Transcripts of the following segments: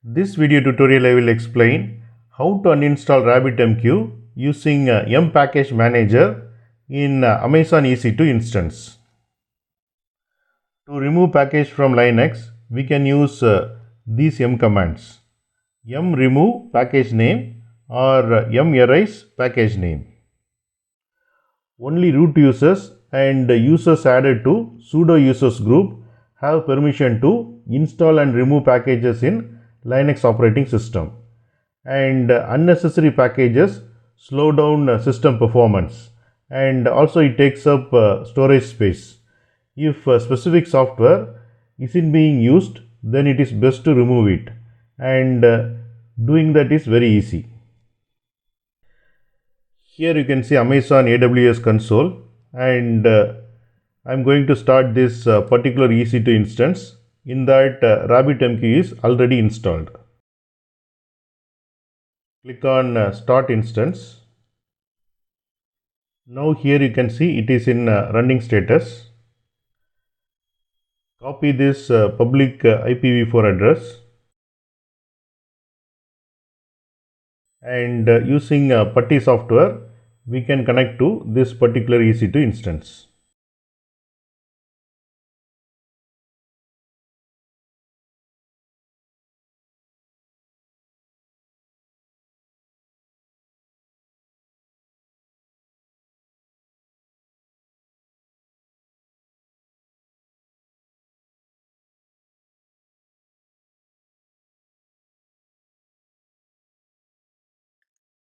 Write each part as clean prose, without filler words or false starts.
This video tutorial I will explain how to uninstall RabbitMQ using M package manager in Amazon EC2 instance. To remove package from Linux, we can use these M commands: M remove package name or M erase package name. Only root users and users added to sudo users group have permission to install and remove packages in Linux operating system, and unnecessary packages slow down system performance, and also it takes up storage space. If specific software isn't being used, then it is best to remove it, and doing that is very easy. Here you can see Amazon AWS console, and I am going to start this particular EC2 instance. In that RabbitMQ is already installed. Click on start instance. Now here you can see it is in running status. Copy this public IPv4 address, and using Putty software we can connect to this particular EC2 instance.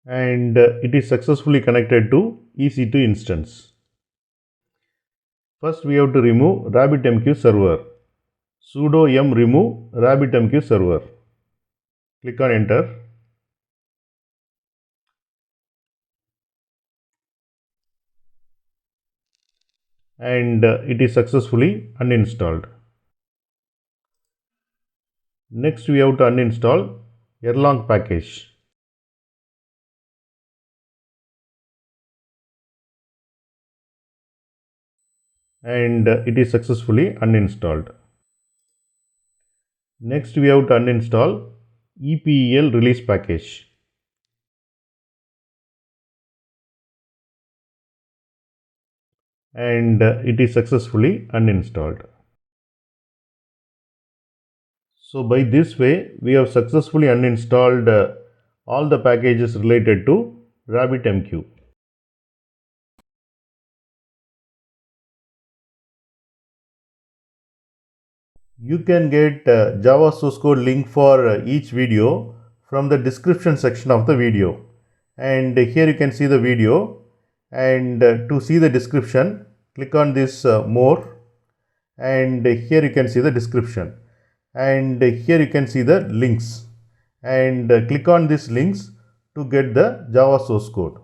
And it is successfully connected to EC2 instance. First we have to remove RabbitMQ server. Sudo m remove RabbitMQ server. Click on enter. And it is successfully uninstalled. Next we have to uninstall Erlang package. And it is successfully uninstalled. Next we have to uninstall EPEL release package. And it is successfully uninstalled. So by this way we have successfully uninstalled all the packages related to RabbitMQ. You can get Java source code link for each video from the description section of the video, and here you can see the video, and to see the description click on this more, and here you can see the description, and here you can see the links, and click on these links to get the Java source code.